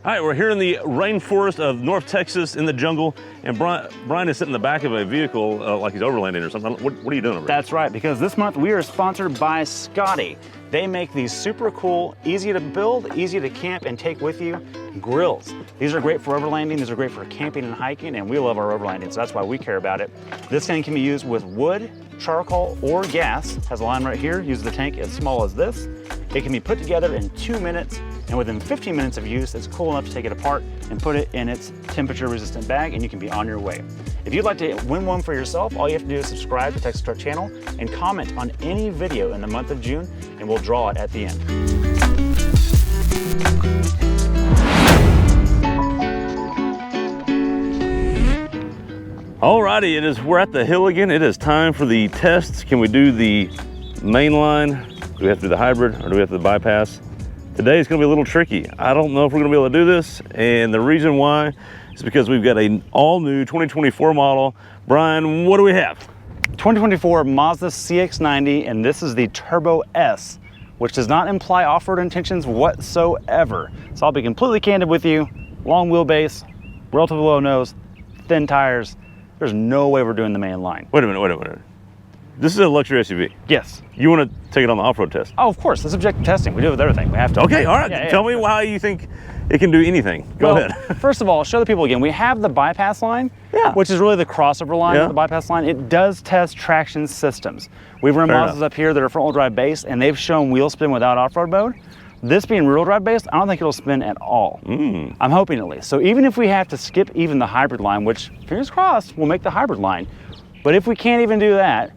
All right, we're here in the rainforest of North Texas in the jungle, and Brian is sitting in the back of a vehicle like he's overlanding or something. What are you doing over there? That's right, because this month we are sponsored by Scotty. They make these super cool, easy to build, easy to camp and take with you grills. These are great for overlanding, these are great for camping and hiking, and we love our overlanding, so that's why we care about it. This thing can be used with wood, charcoal, or gas. It has a line right here, uses the tank as small as this. It can be put together in 2 minutes, and within 15 minutes of use, it's cool enough to take it apart and put it in its temperature-resistant bag, and you can be on your way. If you'd like to win one for yourself, all you have to do is subscribe to Texas Truck Channel and comment on any video in the month of June, and we'll draw it at the end. Alrighty, we're at the hill again. It is time for the tests. Can we do the main line? Do we have to do the hybrid, or do we have to do the bypass? Today is gonna be a little tricky. I don't know if we're gonna be able to do this, and the reason why is because we've got an all-new 2024 model. Brian, what do we have? 2024 Mazda CX-90, and this is the Turbo S, which does not imply off-road intentions whatsoever. So I'll be completely candid with you. Long wheelbase, relatively low nose, thin tires. There's no way we're doing the main line. Wait a minute. This is a luxury SUV. Yes. You want to take it on the off-road test? Oh, of course. That's objective testing. We do it with everything. We have to. Okay, all right. Yeah, Tell me why you think it can do anything. Go ahead. First of all, show the people again. We have the bypass line, which is really the crossover line of the bypass line. It does test traction systems. We've run Mazdas up here that are front-wheel drive based, and they've shown wheel spin without off-road mode. This being rear-wheel drive based, I don't think it'll spin at all. I'm hoping at least. So even if we have to skip even the hybrid line, which fingers crossed, we'll make the hybrid line. But if we can't even do that,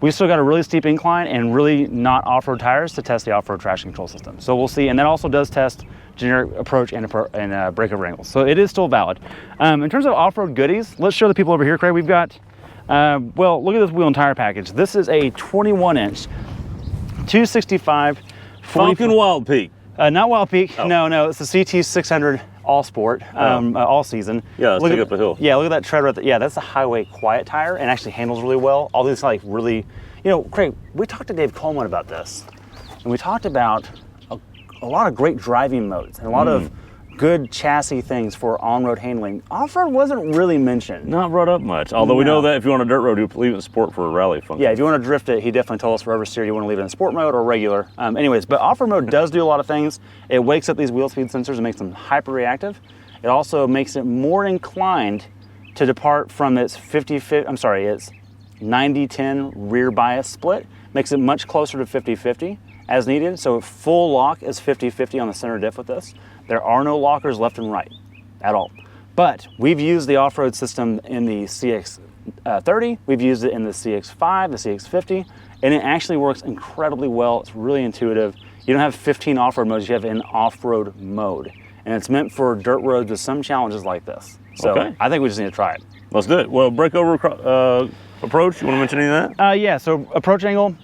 we've still got a really steep incline and really not off-road tires to test the off-road traction control system. So we'll see, and that also does test generic approach and breakover angles. So it is still valid. In terms of off-road goodies, let's show the people over here, Craig. We've got, well, look at this wheel and tire package. This is a 21-inch, 265. Falcon Wild Peak. Not Wild Peak, no, it's the CT600 All Sport, all season. Yeah, let's take it up a hill. Yeah, look at that tread right there. Yeah, that's a highway quiet tire and actually handles really well. All these like really, you know, Craig, we talked to Dave Coleman about this, and we talked about a lot of great driving modes and a lot of good chassis things for on-road handling. Off-road wasn't really mentioned. Not brought up much, although we know that if you're on a dirt road, you leave it in sport for a rally function. Yeah, if you want to drift it, he definitely told us for every steer you want to leave it in sport mode or regular. Anyways, but off-road mode does do a lot of things. It wakes up these wheel speed sensors and makes them hyper-reactive. It also makes it more inclined to depart from its its 90-10 rear bias split. Makes it much closer to 50-50 as needed. So full lock is 50-50 on the center diff with this. There are no lockers left and right at all. But we've used the off-road system in the CX-30, we've used it in the CX-5, the CX-50, and it actually works incredibly well. It's really intuitive. You don't have 15 off-road modes, you have an off-road mode. And it's meant for dirt roads with some challenges like this. So I think we just need to try it. Let's do it. Well, breakover approach, you want to mention any of that? Yeah, so approach angle,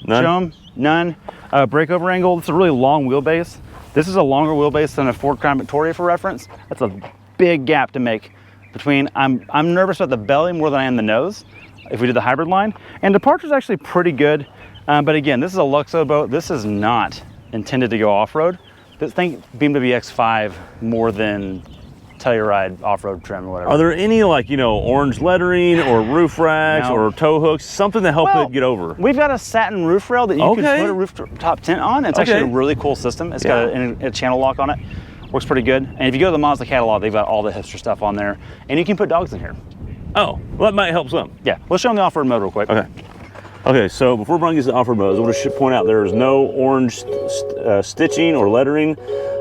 none. Show them, none. Breakover angle, it's a really long wheelbase. This is a longer wheelbase than a Ford Crown Victoria for reference. That's a big gap to make between, I'm nervous about the belly more than I am the nose if we did the hybrid line. And departure's actually pretty good. But again, this is a Luxo boat. This is not intended to go off-road. Think BMW X5 more than Telluride off-road trim or whatever. Are there any like, you know, orange lettering or roof racks or tow hooks, something to help it get over? We've got a satin roof rail that you can put a rooftop tent on. It's actually a really cool system. It's got a channel lock on it. Works pretty good. And if you go to the Mazda catalog, they've got all the hipster stuff on there. And you can put dogs in here. Oh, well, that might help some. Yeah, let's show them the off-road mode real quick. Okay, so before Brian gets to the off-road mode, I want to point out there is no orange stitching or lettering.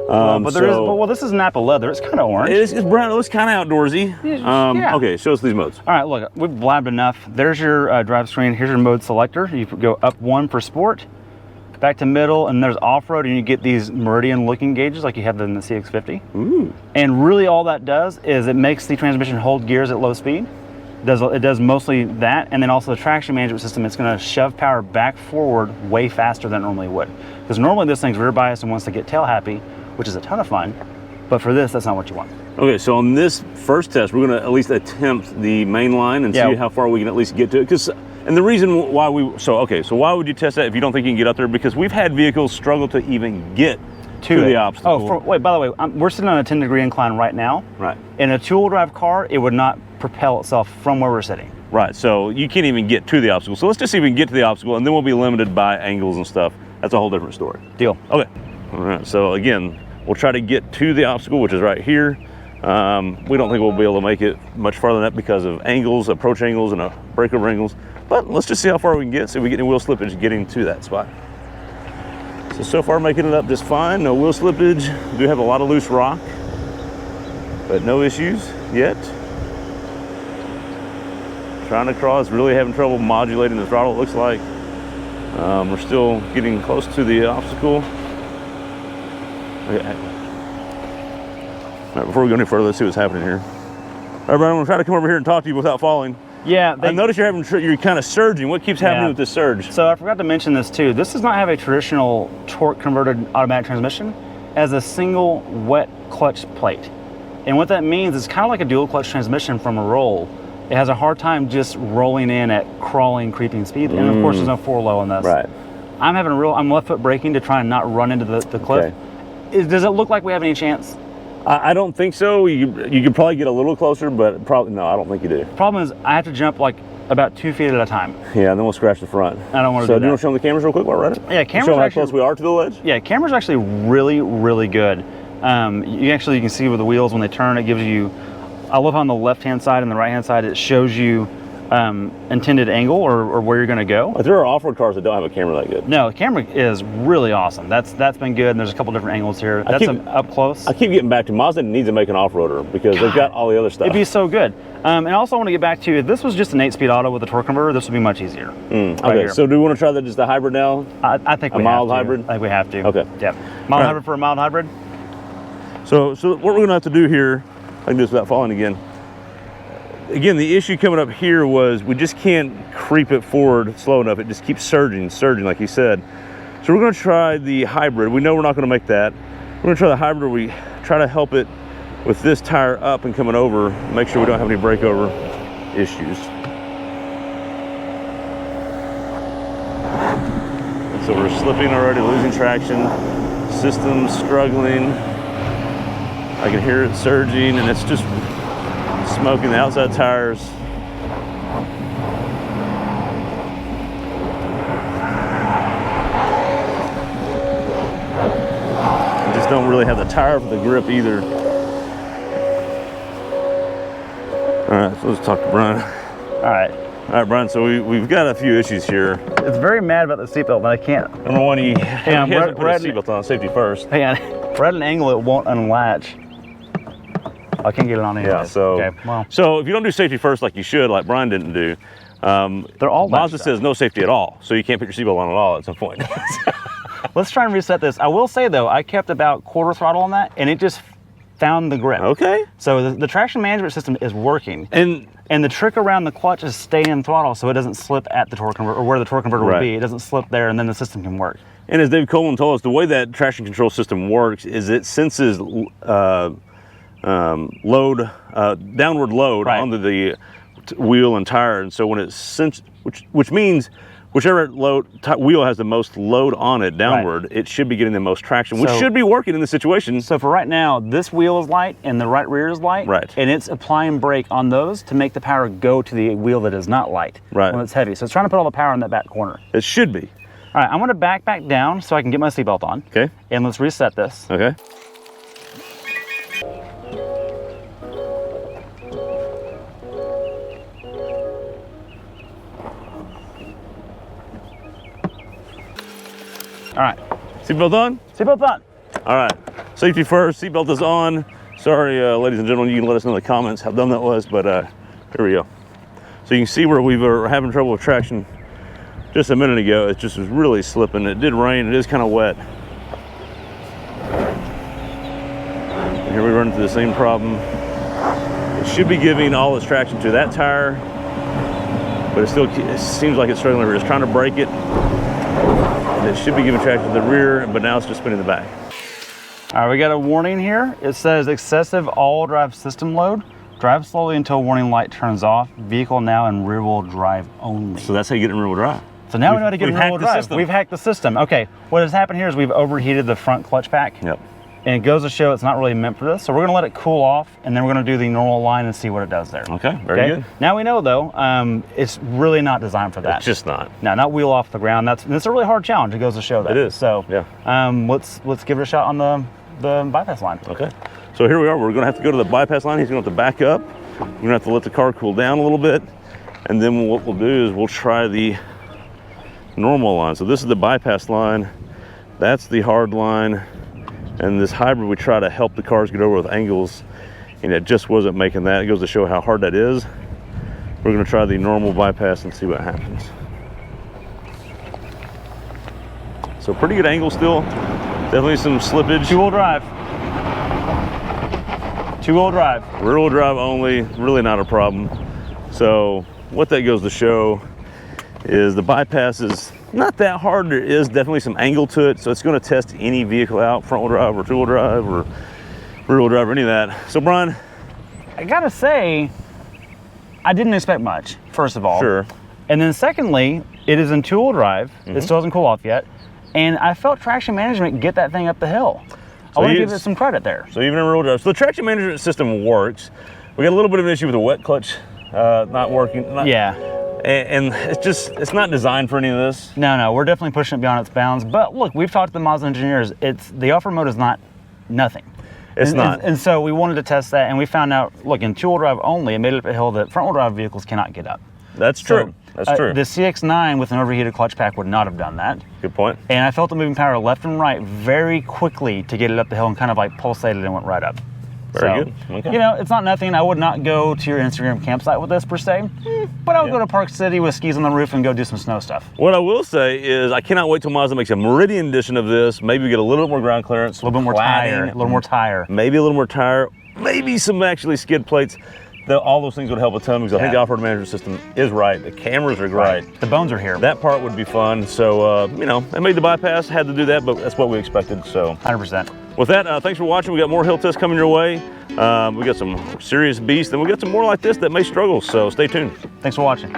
But there is, well, this is Napa leather. It's kind of orange. It's brown. It looks kind of outdoorsy. Okay, show us these modes. All right, look, we've blabbed enough. There's your drive screen. Here's your mode selector. You go up one for sport, back to middle, and there's off-road, and you get these meridian looking gauges like you have in the CX-50. Ooh. And really all that does is it makes the transmission hold gears at low speed. It does mostly that, and then also the traction management system, it's gonna shove power back forward way faster than it normally would. Because normally this thing's rear biased and wants to get tail happy, which is a ton of fun, but for this, that's not what you want. Okay, so on this first test, we're gonna at least attempt the main line and see how far we can at least get to it. And the reason why so why would you test that if you don't think you can get up there? Because we've had vehicles struggle to even get to the obstacle. Oh, wait, by the way, we're sitting on a 10-degree incline right now. Right. In a two-wheel drive car, it would not propel itself from where we're sitting. Right, so you can't even get to the obstacle. So let's just see if we can get to the obstacle, and then we'll be limited by angles and stuff. That's a whole different story. Deal. Okay. All right, so again, we'll try to get to the obstacle, which is right here. We don't think we'll be able to make it much farther than that because of angles, approach angles, and breakover angles. But let's just see how far we can get, see if we get any wheel slippage getting to that spot. So far making it up just fine. No wheel slippage. We do have a lot of loose rock, but no issues yet. Trying to cross, really having trouble modulating the throttle, it looks like. We're still getting close to the obstacle. Okay. All right, before we go any further, let's see what's happening here. All right, Brian, I'm gonna try to come over here and talk to you without falling. Yeah. I noticed you're kind of surging. What keeps happening with this surge? So I forgot to mention this too. This does not have a traditional torque converted automatic transmission. It has a single wet clutch plate. And what that means is kind of like a dual clutch transmission from a roll. It has a hard time just rolling in at crawling, creeping speed. And of course there's no 4-low on this. Right. I'm left foot braking to try and not run into the cliff. Okay. Does it look like we have any chance? I don't think so. You could probably get a little closer, but probably no, I don't think you do. Problem is, I have to jump like about 2 feet at a time. Yeah, and then we'll scratch the front. I don't want to do that. So do you want to show them the cameras real quick while we're at it? Yeah, cameras show how close we are to the ledge? Yeah, cameras are actually really, really good. You can see with the wheels when they turn, it gives you, I love how on the left-hand side and the right-hand side, it shows you intended angle or where you're going to go. There are off-road cars that don't have a camera that good. No, the camera is really awesome. That's been good, and there's a couple different angles here. That's up close. I keep getting back to Mazda needs to make an off-roader because they've got all the other stuff. It'd be so good. And also I want to get back to, if this was just an 8-speed auto with a torque converter, this would be much easier. Okay, so do we want to try just the hybrid now? I think we have to. A mild hybrid? I think we have to. Okay. Yeah. Mild hybrid for a mild hybrid. So what we're going to have to do here, I can do this without falling again. Again, the issue coming up here was we just can't creep it forward slow enough. It just keeps surging like you said. So we're going to try the hybrid. We know we're not going to make that. We're going to try the hybrid where we try to help it with this tire up and coming over, make sure we don't have any breakover issues. And so we're slipping already, losing traction. System's struggling. I can hear it surging, and it's just smoking the outside tires. I just don't really have the tire for the grip either. All right, so let's talk to Brian. All right, Brian, so we've got a few issues here. It's very mad about the seatbelt, but I can't. Number one, he hasn't put his seatbelt on, safety first. Hang on, we're at an angle it won't unlatch. I can't get it on anyway. Yeah, so, okay, well. So if you don't do safety first like you should, like Brian didn't do, they're all Mazda says no safety at all, so you can't put your seatbelt on at all at some point. Let's try and reset this. I will say though, I kept about quarter throttle on that, and it just found the grip. Okay. So the traction management system is working. And the trick around the clutch is stay in throttle so it doesn't slip at the torque converter, or where the torque converter would be. It doesn't slip there, and then the system can work. And as Dave Coleman told us, the way that traction control system works is it senses downward load onto the wheel and tire, and so when it senses, which means whichever wheel has the most load on it downward, it should be getting the most traction, which should be working in this situation. So for right now, this wheel is light and the right rear is light, and it's applying brake on those to make the power go to the wheel that is not light when it's heavy. So it's trying to put all the power in that back corner. It should be. All right, I'm going to back down so I can get my seatbelt on. Okay. And let's reset this. Okay. All right. Seatbelt on? Seatbelt on. All right. Safety first. Seatbelt is on. Sorry, ladies and gentlemen, you can let us know in the comments how dumb that was, but here we go. So you can see where we were having trouble with traction just a minute ago. It just was really slipping. It did rain. It is kind of wet. And here we run into the same problem. It should be giving all its traction to that tire, but it seems like it's struggling. We're just trying to brake it. It should be giving traction to the rear, but now it's just spinning the back. All right, we got a warning here. It says excessive all-drive system load. Drive slowly until warning light turns off. Vehicle now in rear-wheel drive only. So that's how you get in rear-wheel drive. So now we know how to get in rear-wheel drive. We've hacked the system. Okay, what has happened here is we've overheated the front clutch pack. Yep. And it goes to show it's not really meant for this. So we're gonna let it cool off, and then we're gonna do the normal line and see what it does there. Okay, very good. Now we know though, it's really not designed for that. It's just not. No, not wheel off the ground. That's a really hard challenge. It goes to show that. It is. So yeah. Let's give it a shot on the bypass line. Okay. So here we are. We're gonna have to go to the bypass line. He's gonna have to back up. We're gonna have to let the car cool down a little bit, and then what we'll do is we'll try the normal line. So this is the bypass line. That's the hard line. And this hybrid, we try to help the cars get over with angles, and it just wasn't making that. It goes to show how hard that is. We're gonna try the normal bypass and see what happens. So pretty good angle still. Definitely some slippage. Two-wheel drive. Two-wheel drive. Rear-wheel drive only, really not a problem. So what that goes to show is the bypass is not that hard. There is definitely some angle to it, so it's going to test any vehicle out, front-wheel drive or two-wheel drive or rear-wheel drive or any of that. So Brian, I gotta say, I didn't expect much, first of all. Sure. And then secondly, it is in two-wheel drive. It still hasn't cooled off yet. And I felt traction management get that thing up the hill. I want to give it some credit there. So even in rear-wheel drive, so the traction management system works. We got a little bit of an issue with the wet clutch not working. And it's not designed for any of this. No, we're definitely pushing it beyond its bounds. But look, we've talked to the Mazda engineers. The off-road mode is not nothing. It's not. And so we wanted to test that, and we found out, look, in two-wheel drive only, it made it up a hill that front-wheel drive vehicles cannot get up. That's true. That's true. The CX-9 with an overheated clutch pack would not have done that. Good point. And I felt the moving power left and right very quickly to get it up the hill and kind of like pulsated and went right up. Very good. Okay. You know, it's not nothing. I would not go to your Instagram campsite with this per se, but I would go to Park City with skis on the roof and go do some snow stuff. What I will say is I cannot wait till Mazda makes a Meridian edition of this. Maybe we get a little bit more ground clearance, a little bit more tire, a little more tire. Maybe a little more tire, maybe some actually skid plates. All those things would help a ton because I think the off-road management system is right. The cameras are great. The bones are here. That part would be fun. So, you know, I made the bypass, had to do that, but that's what we expected. So 100%. With that, thanks for watching. We got more hill tests coming your way. We got some serious beasts, and we got some more like this that may struggle. So stay tuned. Thanks for watching.